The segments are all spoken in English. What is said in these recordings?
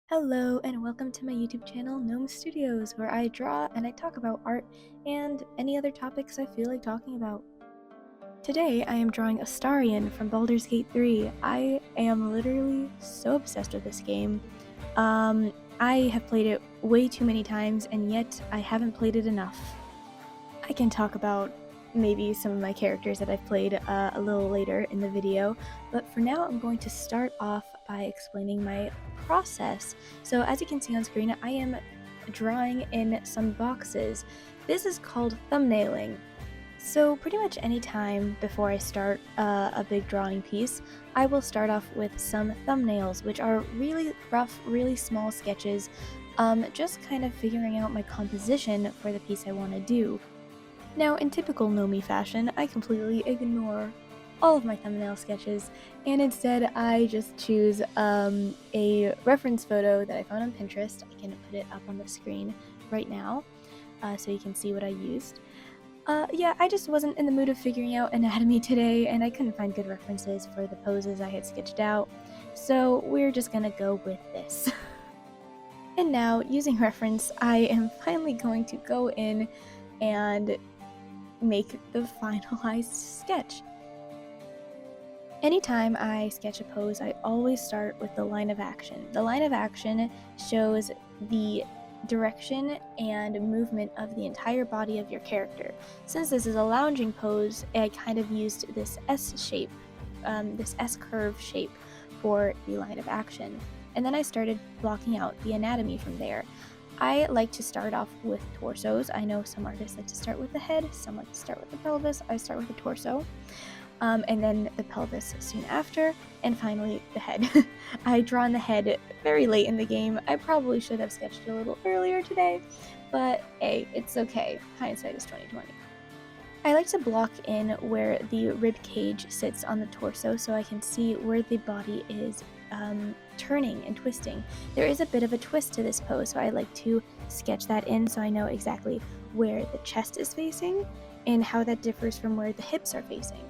Hello and welcome to my YouTube channel, Gnome Studios, where I draw and I talk about art and any other topics I feel like talking about. Today I am drawing Astarion from Baldur's Gate 3. I am literally so obsessed with this game. I have played it way too many times and yet I haven't played it enough. I can talk about maybe some of my characters that I've played a little later in the video, but for now I'm going to start off by explaining my process. So as you can see on screen, I am drawing in some boxes. This is called thumbnailing. So pretty much any time before I start a big drawing piece, I will start off with some thumbnails, which are really rough, really small sketches, just kind of figuring out my composition for the piece I want to do. Now, in typical Nomi fashion, I completely ignore all of my thumbnail sketches, and instead I just choose a reference photo that I found on Pinterest. I can put it up on the screen right now so you can see what I used. Yeah, I just wasn't in the mood of figuring out anatomy today, and I couldn't find good references for the poses I had sketched out, so we're just gonna go with this. And now, using reference, I am finally going to go in and make the finalized sketch. Anytime I sketch a pose, I always start with the line of action. The line of action shows the direction and movement of the entire body of your character. Since this is a lounging pose, I kind of used this S shape, this S curve shape for the line of action. And then I started blocking out the anatomy from there. I like to start off with torsos. I know some artists like to start with the head, some like to start with the pelvis. I start with the torso, and then the pelvis soon after, and finally the head. I draw on the head very late in the game. I probably should have sketched it a little earlier today, but hey, it's okay. Hindsight is 20/20. I like to block in where the rib cage sits on the torso so I can see where the body is turning and twisting. There is a bit of a twist to this pose, so I like to sketch that in so I know exactly where the chest is facing and how that differs from where the hips are facing.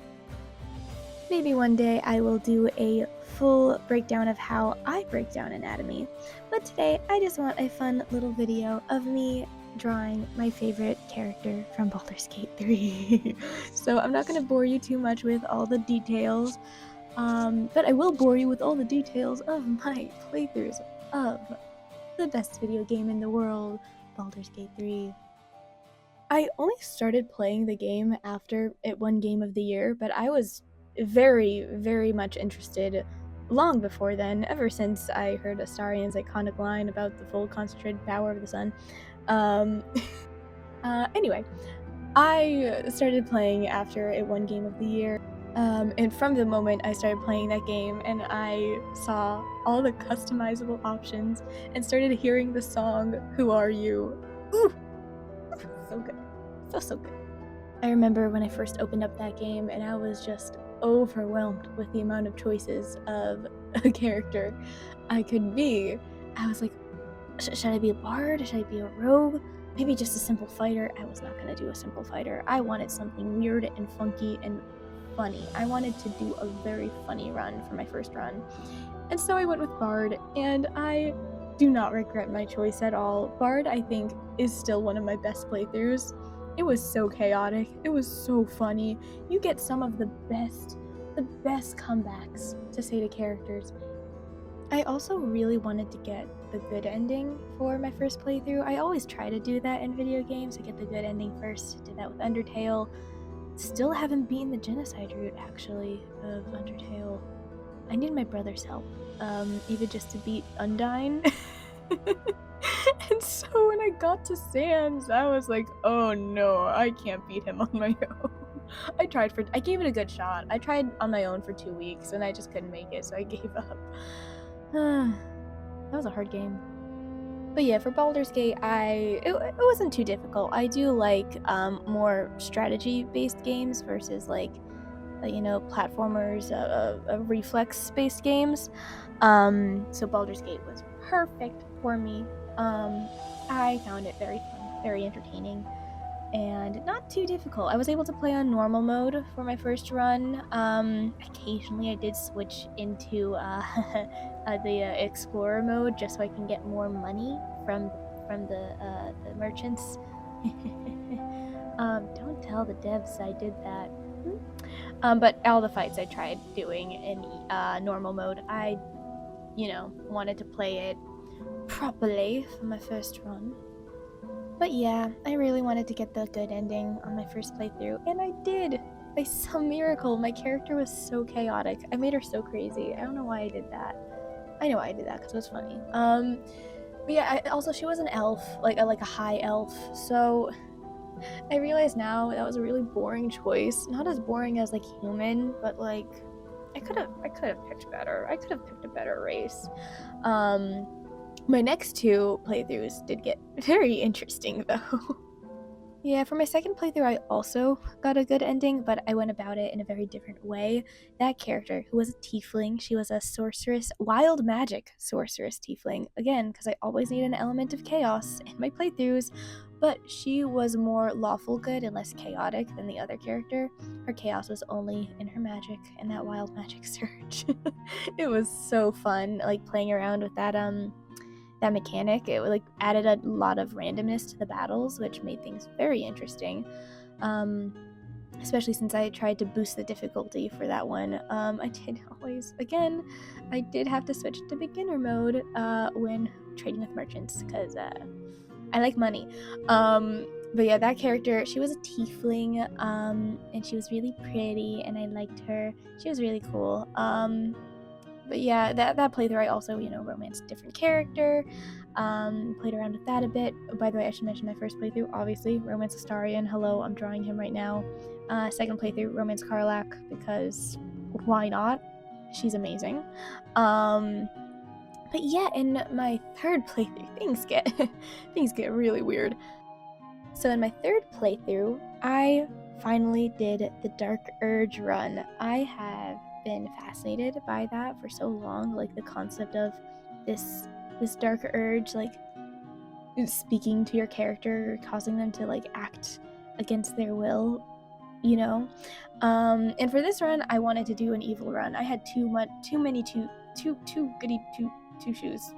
Maybe one day I will do a full breakdown of how I break down anatomy, but today I just want a fun little video of me drawing my favorite character from Baldur's Gate 3. So I'm not going to bore you too much with all the details, but I will bore you with all the details of my playthroughs of the best video game in the world, Baldur's Gate 3. I only started playing the game after it won Game of the Year, but I was very, very much interested long before then, ever since I heard Astarion's iconic line about the full concentrated power of the sun. Anyway, I started playing after it won Game of the Year. And from the moment I started playing that game and I saw all the customizable options and started hearing the song, Who Are You? Ooh! So good. So good. I remember when I first opened up that game and I was just overwhelmed with the amount of choices of a character I could be. I was like, should I be a bard? Should I be a rogue? Maybe just a simple fighter? I was not going to do a simple fighter. I wanted something weird and funky and funny. I wanted to do a very funny run for my first run. And so I went with bard, and I do not regret my choice at all. Bard, I think, is still one of my best playthroughs. It was so chaotic. It was so funny. You get some of the best comebacks to say to characters. I also really wanted to get the good ending for my first playthrough. I always try to do that in video games. I get the good ending first. Did that with Undertale. Still haven't beaten the genocide route, actually, of Undertale. I need my brother's help, even just to beat Undyne. And so when I got to Sans, I was like, oh no, I can't beat him on my own. I gave it a good shot. I tried on my own for 2 weeks and I just couldn't make it, so I gave up. That was a hard game. But yeah, for Baldur's Gate, it wasn't too difficult. I do like more strategy-based games versus like platformers, reflex-based games. So Baldur's Gate was perfect for me. I found it very fun, very entertaining. and not too difficult. I was able to play on normal mode for my first run. Occasionally I did switch into the explorer mode just so I can get more money from the merchants. Don't tell the devs I did that. But all the fights I tried doing in normal mode, I wanted to play it properly for my first run. But yeah, I really wanted to get the good ending on my first playthrough, and I did! By some miracle, my character was so chaotic. I made her so crazy. I don't know why I did that. I know why I did that, because it was funny. But yeah, also, she was an elf, like a high elf, so I realize now that was a really boring choice. Not as boring as, like, human, but, like, I could have picked better. I could have picked a better race. My next two playthroughs did get very interesting, though. Yeah, for my second playthrough, I also got a good ending, but I went about it in a very different way. That character, who was a tiefling, she was a sorceress, wild magic sorceress tiefling. Again, because I always need an element of chaos in my playthroughs, but she was more lawful good and less chaotic than the other character. Her chaos was only in her magic and that wild magic surge. It was so fun, like, playing around with that mechanic. It like added a lot of randomness to the battles, which made things very interesting, especially since I tried to boost the difficulty for that one. I did have to switch to beginner mode when trading with merchants, because I like money. But yeah, that character, she was a tiefling, and she was really pretty, and I liked her. She was really cool. But yeah, that playthrough I also, romanced a different character, played around with that a bit. By the way, I should mention my first playthrough, obviously, romance Astarion. Hello, I'm drawing him right now. Second playthrough, romance Karlak, because why not? She's amazing. But yeah, in my third playthrough, things get really weird. So in my third playthrough, I finally did the Dark Urge run. I have been fascinated by that for so long, like the concept of this dark urge, like speaking to your character, causing them to like act against their will, and for this run I wanted to do an evil run. I had too many goody two shoes.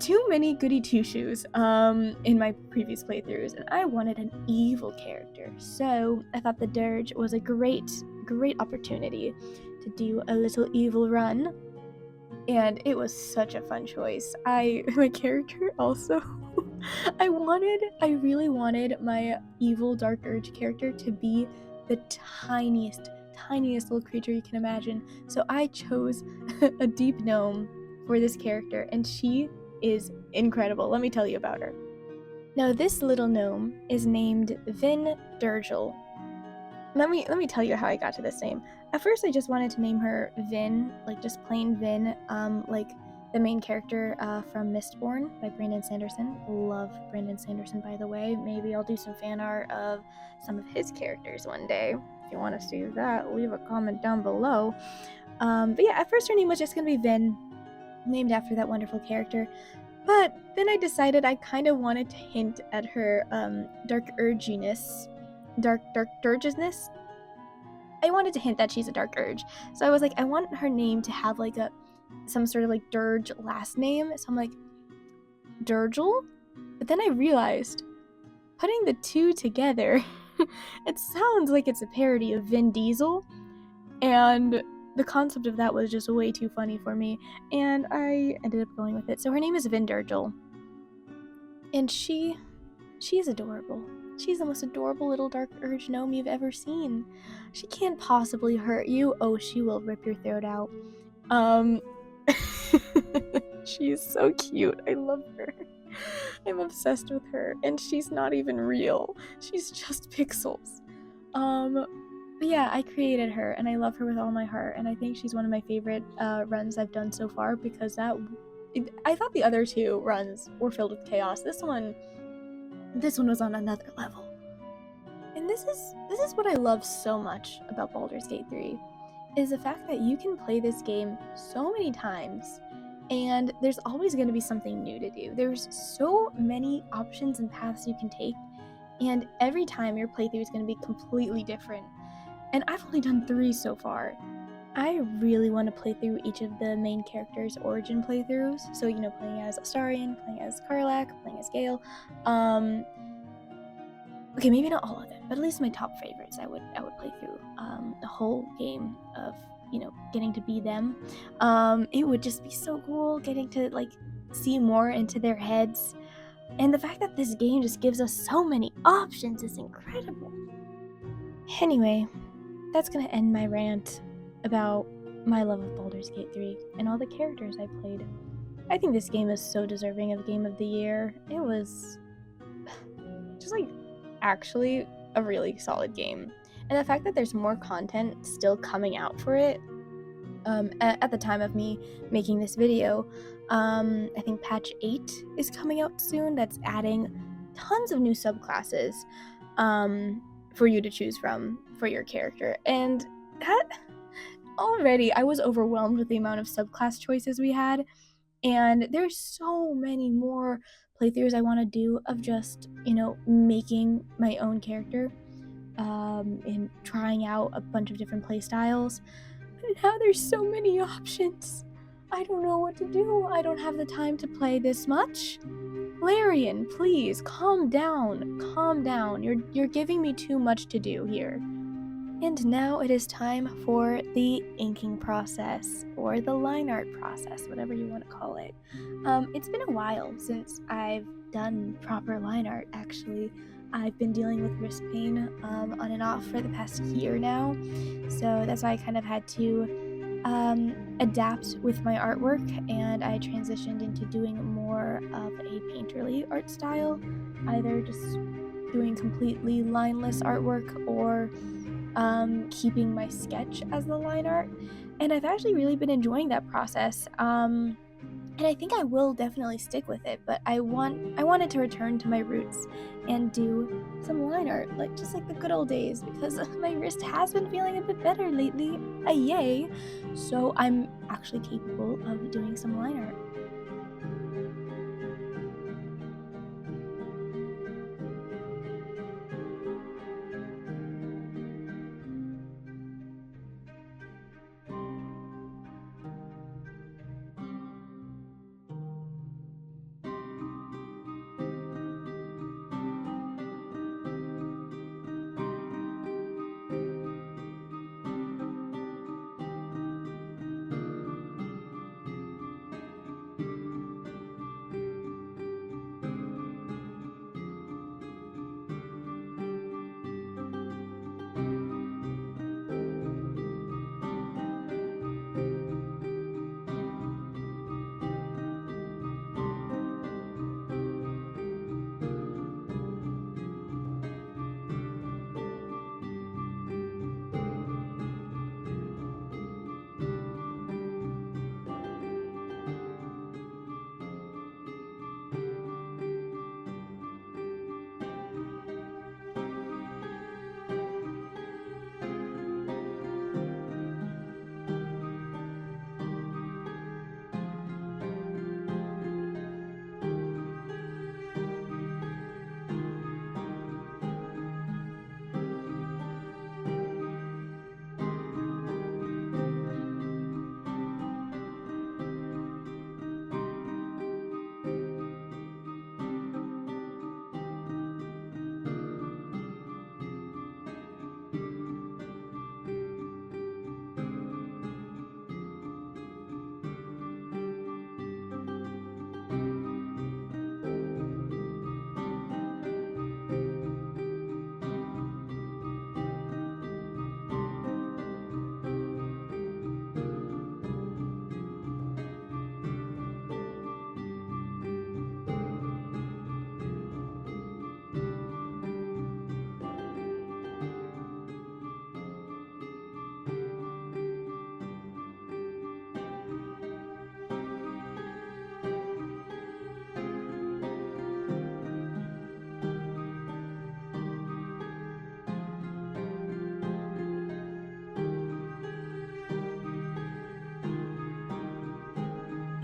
Too many goody two-shoes in my previous playthroughs, and I wanted an evil character. So I thought the Dirge was a great opportunity to do a little evil run, and it was such a fun choice. My character also I really wanted my evil Dark Urge character to be the tiniest little creature you can imagine. So I chose a deep gnome for this character, and she is incredible. Let me tell you about her. Now, this little gnome is named Vin Durgel. Let me tell you how I got to this name. At first, I just wanted to name her Vin, like just plain Vin, like the main character from Mistborn by Brandon Sanderson. Love Brandon Sanderson, by the way. Maybe I'll do some fan art of some of his characters one day. If you want to see that, leave a comment down below. But yeah, at first her name was just going to be Vin, named after that wonderful character. But then I decided I kind of wanted to hint at her dark urginess. Dark dirgeness. I wanted to hint that she's a dark urge. So I was like, I want her name to have like some sort of like dirge last name. So I'm like, Durgel? But then I realized, putting the two together, it sounds like it's a parody of Vin Diesel. And the concept of that was just way too funny for me, and I ended up going with it. So her name is Vin Durgel, and she is adorable. She's the most adorable little dark urge gnome you've ever seen. She can't possibly hurt you. Oh, she will rip your throat out. She's so cute. I love her. I'm obsessed with her, and she's not even real. She's just pixels. But yeah, I created her, and I love her with all my heart, and I think she's one of my favorite runs I've done so far, because I thought the other two runs were filled with chaos. This one was on another level. And this is what I love so much about Baldur's Gate 3, is the fact that you can play this game so many times, and there's always going to be something new to do. There's so many options and paths you can take, and every time your playthrough is going to be completely different. And I've only done 3 so far. I really want to play through each of the main characters' origin playthroughs. So, playing as Astarion, playing as Karlach, playing as Gale. Okay, maybe not all of them, but at least my top favorites. I would play through the whole game of getting to be them. It would just be so cool getting to see more into their heads, and the fact that this game just gives us so many options is incredible. Anyway, that's gonna end my rant about my love of Baldur's Gate 3 and all the characters I played. I think this game is so deserving of Game of the Year. It was just actually a really solid game. And the fact that there's more content still coming out for it, at the time of me making this video, I think patch 8 is coming out soon. That's adding tons of new subclasses for you to choose from for your character. And that already, I was overwhelmed with the amount of subclass choices we had. And there's so many more playthroughs I want to do of just, making my own character and trying out a bunch of different play styles. But now there's so many options. I don't know what to do. I don't have the time to play this much. Larian, please, calm down. Calm down. You're giving me too much to do here. And now it is time for the inking process, or the line art process, whatever you want to call it. It's been a while since I've done proper line art, actually. I've been dealing with wrist pain on and off for the past year now, so that's why I kind of had to adapt with my artwork, and I transitioned into doing more of a painterly art style, either just doing completely lineless artwork or keeping my sketch as the line art. And I've actually really been enjoying that process. And I think I will definitely stick with it, but I wanted to return to my roots and do some line art, just like the good old days, because my wrist has been feeling a bit better lately. Yay! So I'm actually capable of doing some line art.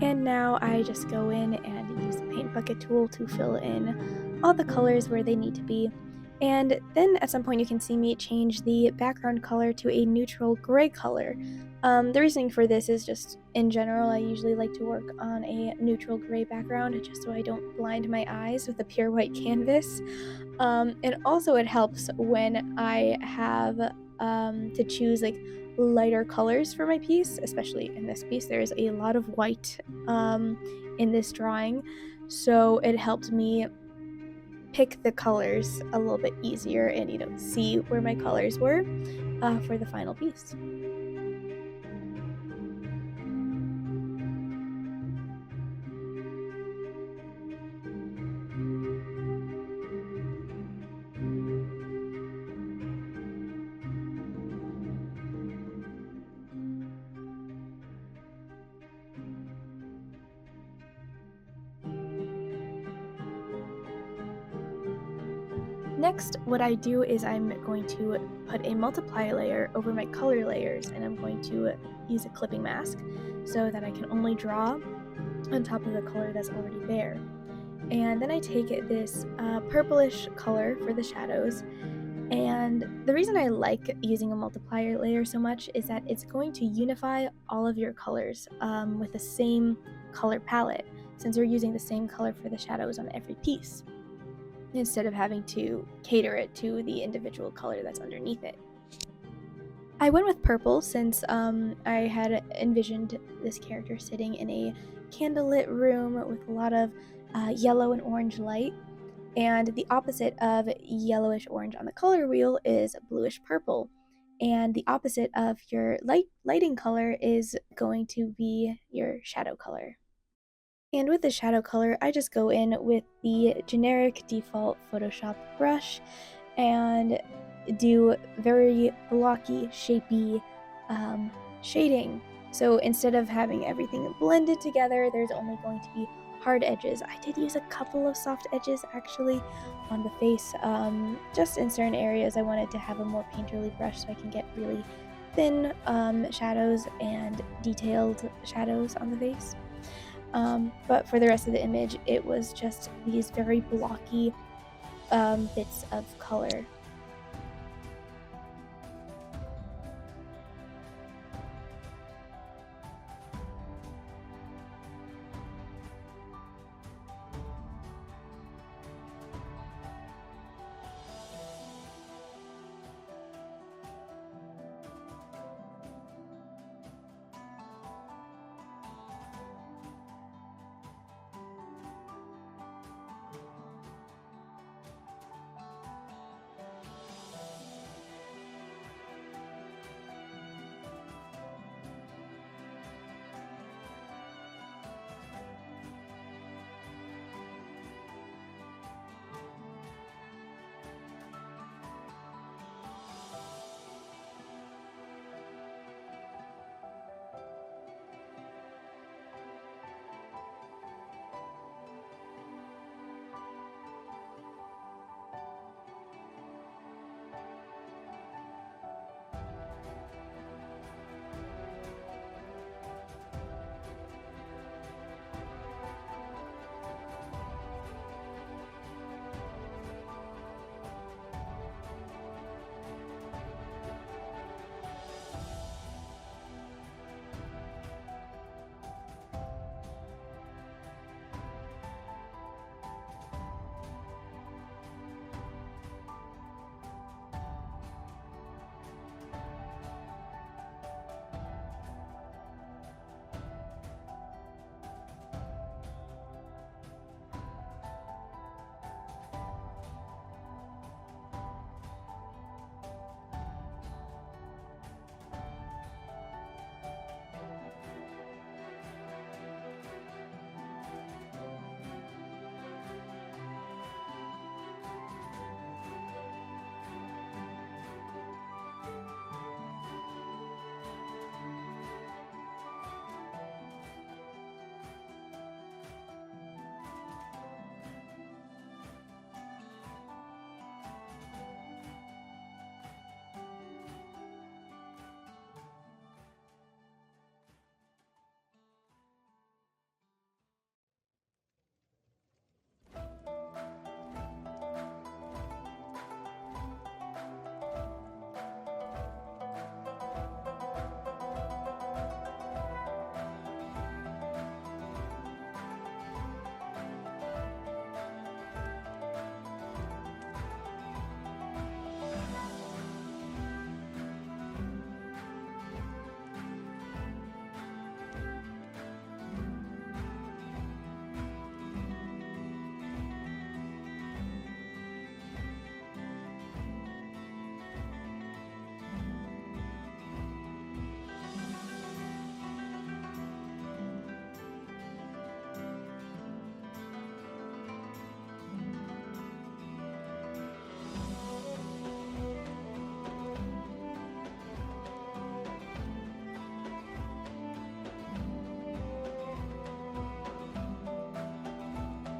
And now I just go in and use the paint bucket tool to fill in all the colors where they need to be. And then at some point you can see me change the background color to a neutral gray color. The reasoning for this is just, in general, I usually like to work on a neutral gray background just so I don't blind my eyes with a pure white canvas. And also it helps when I have to choose like lighter colors for my piece, especially in this piece. There's a lot of white in this drawing, so it helped me pick the colors a little bit easier and see where my colors were for the final piece. Next, what I do is I'm going to put a multiply layer over my color layers, and I'm going to use a clipping mask so that I can only draw on top of the color that's already there. And then I take this purplish color for the shadows, and the reason I like using a multiplier layer so much is that it's going to unify all of your colors with the same color palette, since you're using the same color for the shadows on every piece, instead of having to cater it to the individual color that's underneath it. I went with purple since I had envisioned this character sitting in a candlelit room with a lot of yellow and orange light, and the opposite of yellowish orange on the color wheel is bluish purple, and the opposite of your lighting color is going to be your shadow color. And with the shadow color, I just go in with the generic default Photoshop brush and do very blocky, shapy shading. So instead of having everything blended together, there's only going to be hard edges. I did use a couple of soft edges actually on the face, just in certain areas I wanted to have a more painterly brush so I can get really thin shadows and detailed shadows on the face. But for the rest of the image, it was just these very blocky bits of color.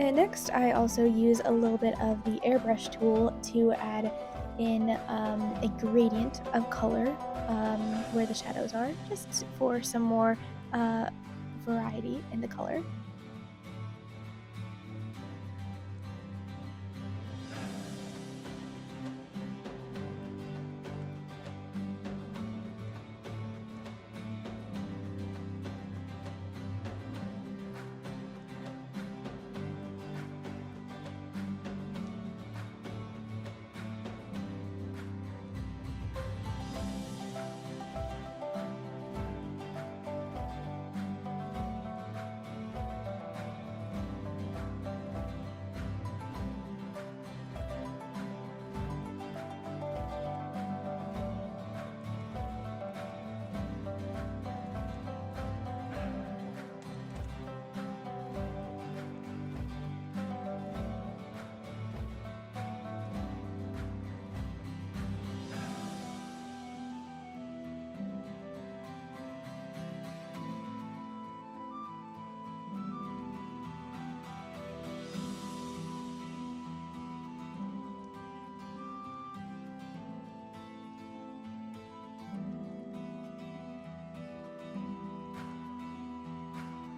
And next, I also use a little bit of the airbrush tool to add in a gradient of color where the shadows are, just for some more variety in the color.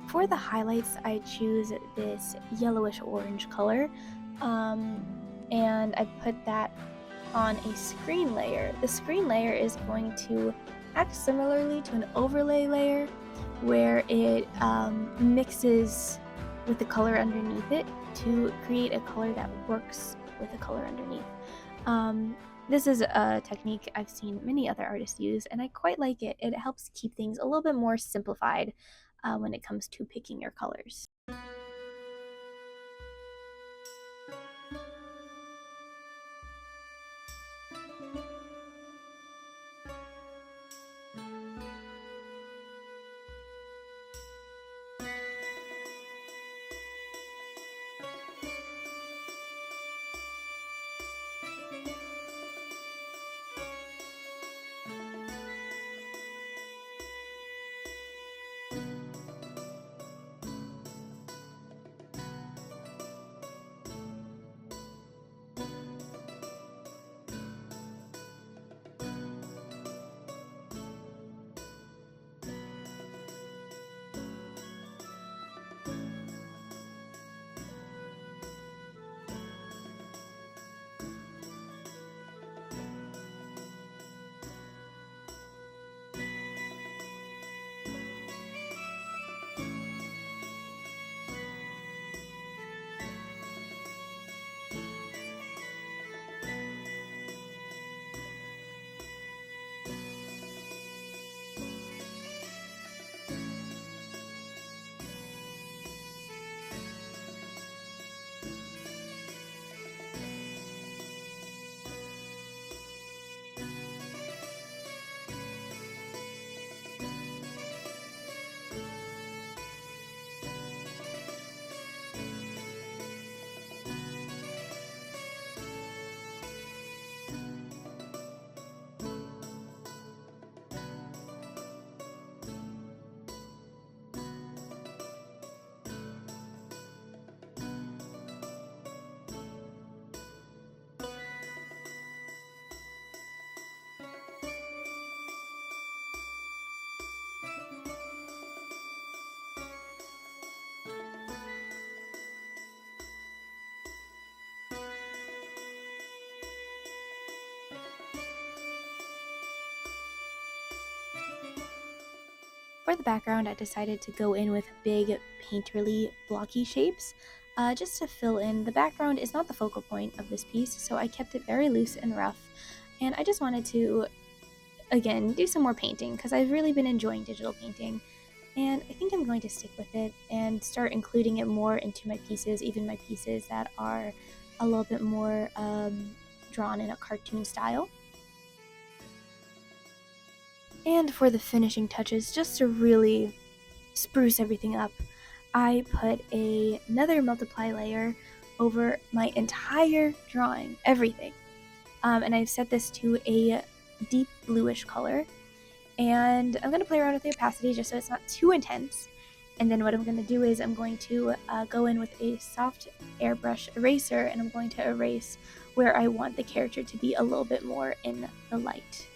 For the highlights, I choose this yellowish orange color, and I put that on a screen layer. The screen layer is going to act similarly to an overlay layer, where it mixes with the color underneath it to create a color that works with the color underneath. This is a technique I've seen many other artists use, and I quite like it. It helps keep things a little bit more simplified when it comes to picking your colors. For the background, I decided to go in with big, painterly, blocky shapes, just to fill in. The background is not the focal point of this piece, so I kept it very loose and rough, and I just wanted to, again, do some more painting, because I've really been enjoying digital painting, and I think I'm going to stick with it and start including it more into my pieces, even my pieces that are a little bit more drawn in a cartoon style. And for the finishing touches, just to really spruce everything up, I put another multiply layer over my entire drawing, everything. And I've set this to a deep bluish color. And I'm going to play around with the opacity just so it's not too intense. And then what I'm going to do is I'm going to go in with a soft airbrush eraser, and I'm going to erase where I want the character to be a little bit more in the light.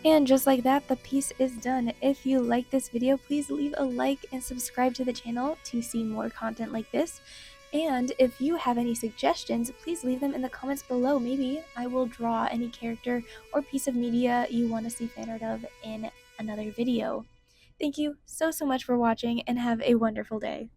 And just like that, the piece is done. If you like this video, please leave a like and subscribe to the channel to see more content like this. And if you have any suggestions, please leave them in the comments below. Maybe I will draw any character or piece of media you want to see fan art of in another video. Thank you so much for watching, and have a wonderful day.